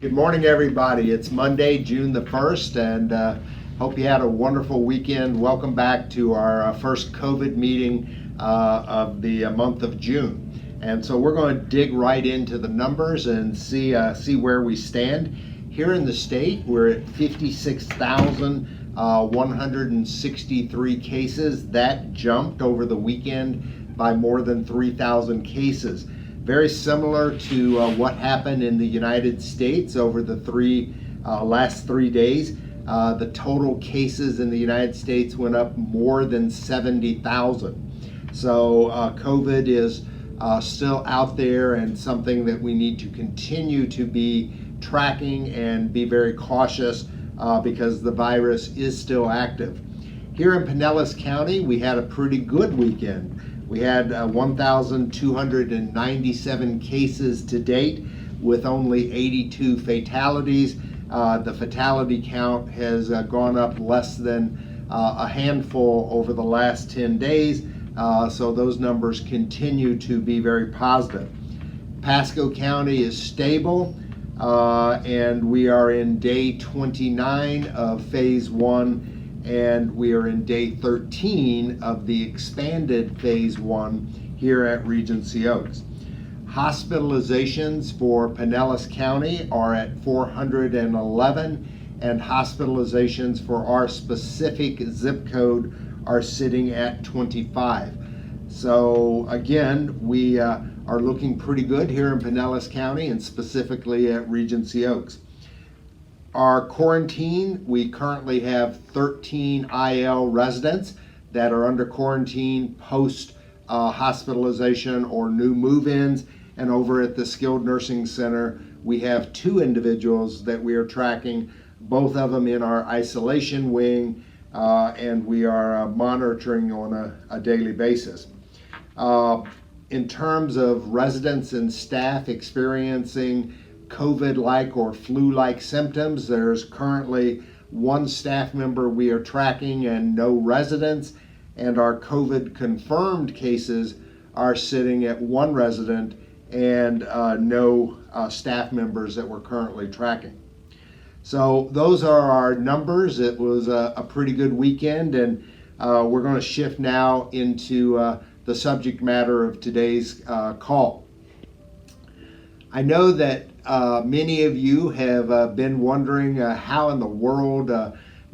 Good morning, everybody. It's Monday, June the 1st, and hope you had a wonderful weekend. Welcome back to our first COVID meeting of the month of June. And so we're going to dig right into the numbers and see where we stand. Here in the state, we're at 56,163 cases. That jumped over the weekend by more than 3,000 cases. Very similar to what happened in the United States over the last 3 days. The total cases in the United States went up more than 70,000. So COVID is still out there and something that we need to continue to be tracking and be very cautious because the virus is still active. Here in Pinellas County, we had a pretty good weekend. We had 1,297 cases to date with only 82 fatalities. The fatality count has gone up less than a handful over the last 10 days, so those numbers continue to be very positive. Pasco County is stable, and we are in day 29 of phase 1. And we are in day 13 of the expanded phase 1 here at Regency Oaks. Hospitalizations for Pinellas County are at 411, and hospitalizations for our specific zip code are sitting at 25. So again, we are looking pretty good here in Pinellas County and specifically at Regency Oaks. Our quarantine, we currently have 13 IL residents that are under quarantine post hospitalization or new move-ins. And over at the Skilled Nursing Center, we have 2 individuals that we are tracking, both of them in our isolation wing, and we are monitoring on a daily basis. In terms of residents and staff experiencing COVID-like or flu-like symptoms, there's currently 1 staff member we are tracking and no residents, and our COVID confirmed cases are sitting at 1 resident and no staff members that we're currently tracking. So those are our numbers. It was a pretty good weekend, and we're going to shift now into the subject matter of today's call. I know that many of you have been wondering how in the world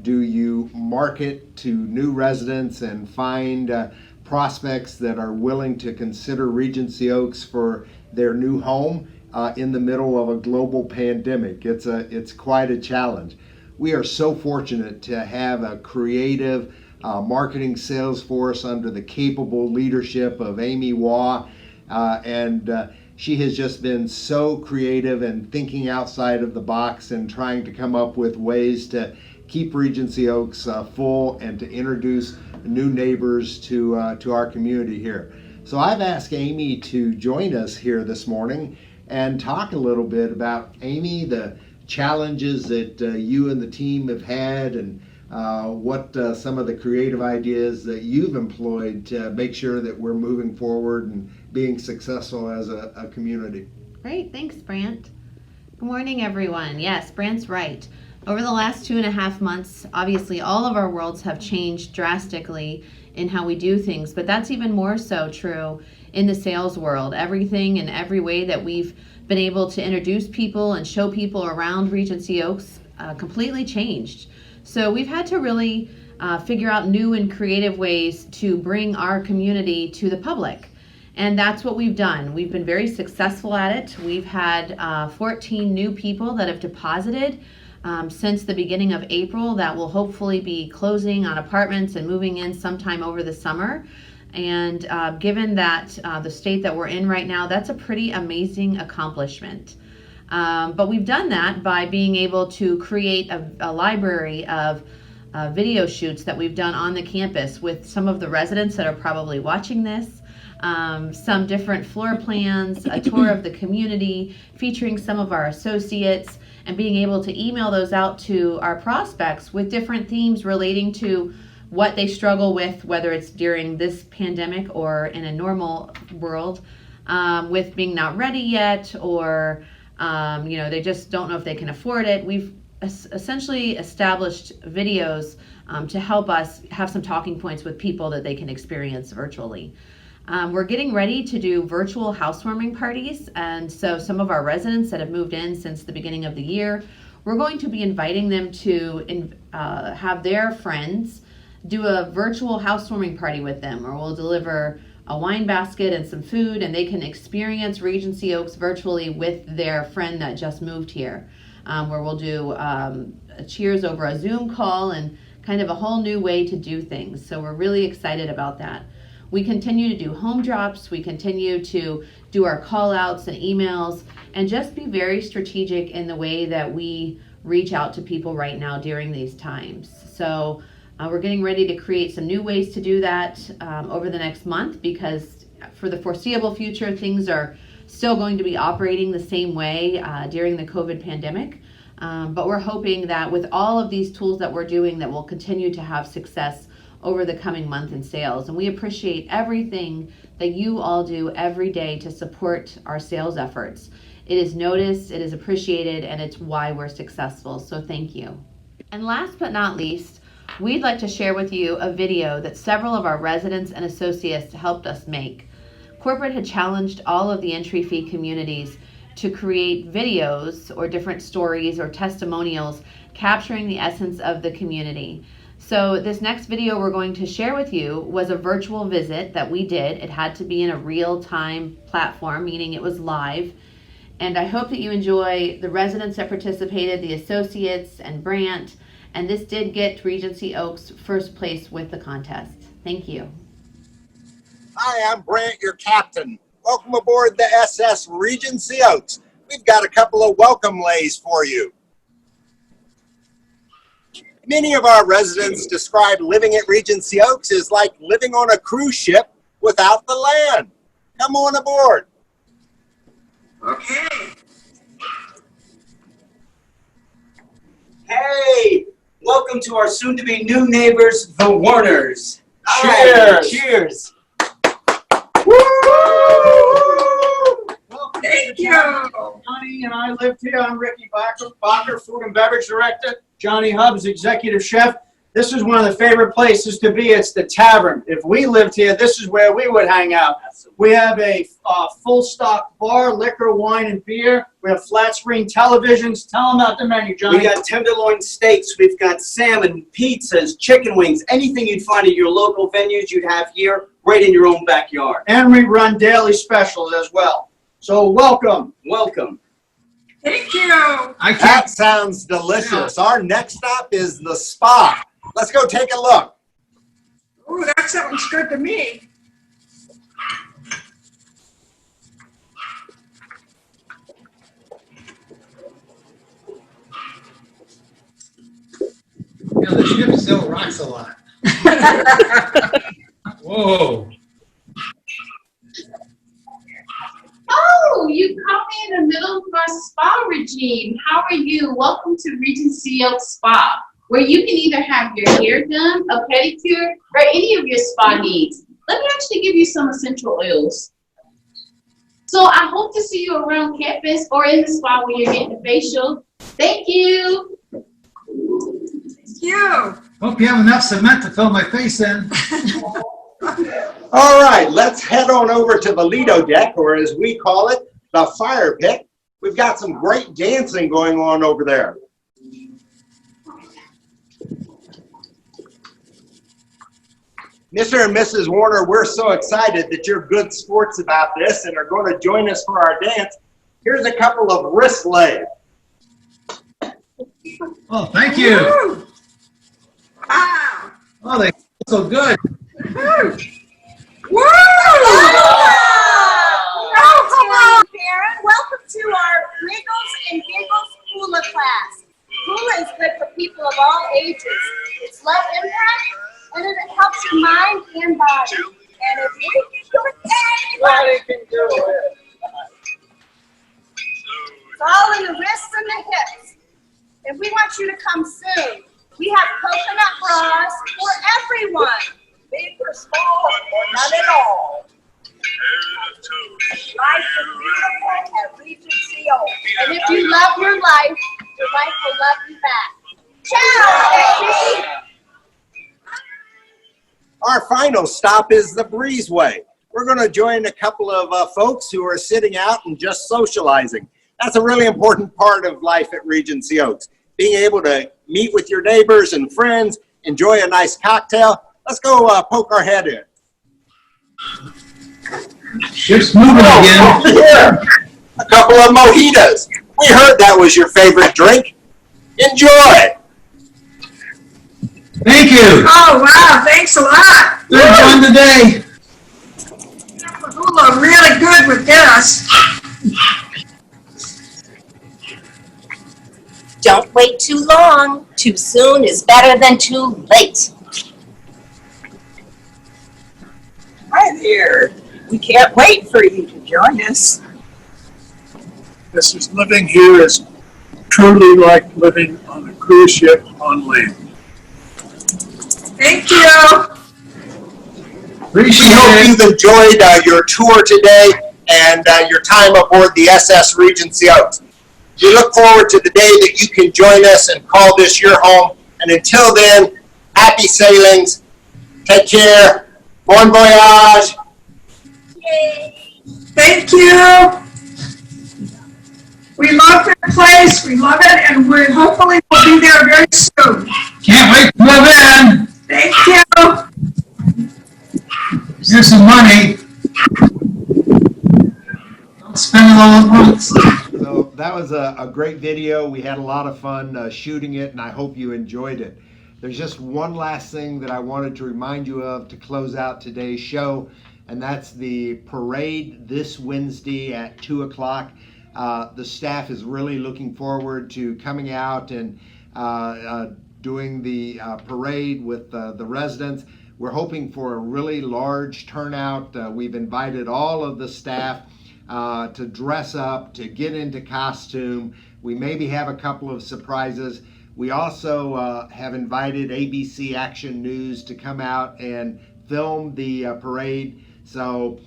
do you market to new residents and find prospects that are willing to consider Regency Oaks for their new home in the middle of a global pandemic. It's quite a challenge. We are so fortunate to have a creative marketing sales force under the capable leadership of Amy Waugh, and she has just been so creative and thinking outside of the box and trying to come up with ways to keep Regency Oaks full and to introduce new neighbors to our community here. So I've asked Amy to join us here this morning and talk a little bit about, Amy, the challenges that you and the team have had and what some of the creative ideas that you've employed to make sure that we're moving forward and being successful as a community. Great, thanks, Brant. Good morning, everyone. Yes, Brant's right. Over the last 2.5 months, obviously all of our worlds have changed drastically in how we do things, but that's even more so true in the sales world. Everything and every way that we've been able to introduce people and show people around Regency Oaks completely changed. So we've had to really figure out new and creative ways to bring our community to the public. And that's what we've done. We've been very successful at it. We've had 14 new people that have deposited since the beginning of April that will hopefully be closing on apartments and moving in sometime over the summer. And given that the state that we're in right now, that's a pretty amazing accomplishment. But we've done that by being able to create a library of video shoots that we've done on the campus with some of the residents that are probably watching this, some different floor plans, a tour of the community featuring some of our associates, and being able to email those out to our prospects with different themes relating to what they struggle with, whether it's during this pandemic or in a normal world, with being not ready yet, or They just don't know if they can afford it. We've essentially established videos to help us have some talking points with people that they can experience virtually. We're getting ready to do virtual housewarming parties, and so some of our residents that have moved in since the beginning of the year, we're going to be inviting them to have their friends do a virtual housewarming party with them, or we'll deliver a wine basket and some food, and they can experience Regency Oaks virtually with their friend that just moved here, where we'll do a cheers over a Zoom call and kind of a whole new way to do things. So we're really excited about that. We continue to do home drops. We continue to do our call outs and emails and just be very strategic in the way that we reach out to people right now during these times. So we're getting ready to create some new ways to do that over the next month, because for the foreseeable future, things are still going to be operating the same way during the COVID pandemic. But we're hoping that with all of these tools that we're doing, that we'll continue to have success over the coming month in sales. And we appreciate everything that you all do every day to support our sales efforts. It is noticed, it is appreciated, and it's why we're successful. So thank you. And last but not least, we'd like to share with you a video that several of our residents and associates helped us make. Corporate had challenged all of the entry fee communities to create videos or different stories or testimonials capturing the essence of the community. So this next video we're going to share with you was a virtual visit that we did. It had to be in a real-time platform, meaning it was live. And I hope that you enjoy the residents that participated, the associates, and Brant. And this did get Regency Oaks first place with the contest. Thank you. Hi, I'm Brant, your captain. Welcome aboard the SS Regency Oaks. We've got a couple of welcome lays for you. Many of our residents describe living at Regency Oaks as like living on a cruise ship without the land. Come on aboard. Okay. Hey, welcome to our soon-to-be new neighbors, the Warners. Cheers. Right, cheers. Woo! Welcome Thank to the you. town. Johnny and I live here. I'm Ricky Bacher, Food and Beverage Director. Johnny Hubbs, Executive Chef. This is one of the favorite places to be. It's the tavern. If we lived here, this is where we would hang out. We have a full stock bar, liquor, wine, and beer. We have flat screen televisions. Tell them about the menu, Johnny. We got tenderloin steaks, we've got salmon, pizzas, chicken wings, anything you'd find at your local venues you'd have here right in your own backyard. And we run daily specials as well. So welcome. Welcome. Thank you. That sounds delicious. Our next stop is the spa. Let's go take a look. Oh, that sounds good to me. Yeah, the ship still rocks a lot. Whoa. Oh, you caught me in the middle of our spa regime. How are you? Welcome to Regency Oaks Spa, where you can either have your hair done, a pedicure, or any of your spa needs. Let me actually give you some essential oils. So I hope to see you around campus or in the spa where you're getting a facial. Thank you. Thank you. Hope you have enough cement to fill my face in. All right, let's head on over to the Lido deck, or as we call it, the fire pit. We've got some great dancing going on over there. Mr. and Mrs. Warner, we're so excited that you're good sports about this and are going to join us for our dance. Here's a couple of wrist lays. Oh, thank you. Woo. Wow. Oh, they feel so good. Woo. Woo. Hello, Karen. Welcome to our Wiggles and Giggles Hula class. Hula is good for people of all ages. It's low impact and it helps your mind and body. And if we can do it, anybody can do it. It's all in the wrists and the hips. And we want you to come soon. We have coconut bras for everyone. Big or small or none at all. Life is beautiful at Regency Oaks. And if you love your life will love you back. Ciao! Our final stop is the Breezeway. We're going to join a couple of folks who are sitting out and just socializing. That's a really important part of life at Regency Oaks. Being able to meet with your neighbors and friends, enjoy a nice cocktail. Let's go poke our head in. Ship's moving again. Here, a couple of mojitos. We heard that was your favorite drink. Enjoy. Thank you. Oh, wow, thanks a lot. Good fun today. Hula really good with this. Don't wait too long. Too soon is better than too late. Hi there. We can't wait for you to join us. This is living here is truly like living on a cruise ship on land. Thank you. Appreciate We hope it. you've enjoyed your tour today and your time aboard the SS Regency Oaks. We look forward to the day that you can join us and call this your home. And until then, happy sailings. Take care. Bon voyage. Yay! Thank you. We love your place. We love it, and we hopefully will be there very soon. Can't wait to move in. Thank you. Here's some money. Don't spend it all at once. So that was a great video. We had a lot of fun shooting it, and I hope you enjoyed it. There's just one last thing that I wanted to remind you of to close out today's show, and that's the parade this Wednesday at 2 o'clock. The staff is really looking forward to coming out and doing the parade with the residents. We're hoping for a really large turnout. We've invited all of the staff to dress up, to get into costume. We maybe have a couple of surprises. We also have invited ABC Action News to come out and film the parade. So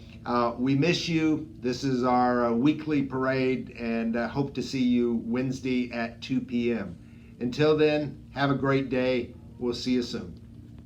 we miss you. This is our weekly parade, and hope to see you Wednesday at 2 p.m. Until then, have a great day. We'll see you soon.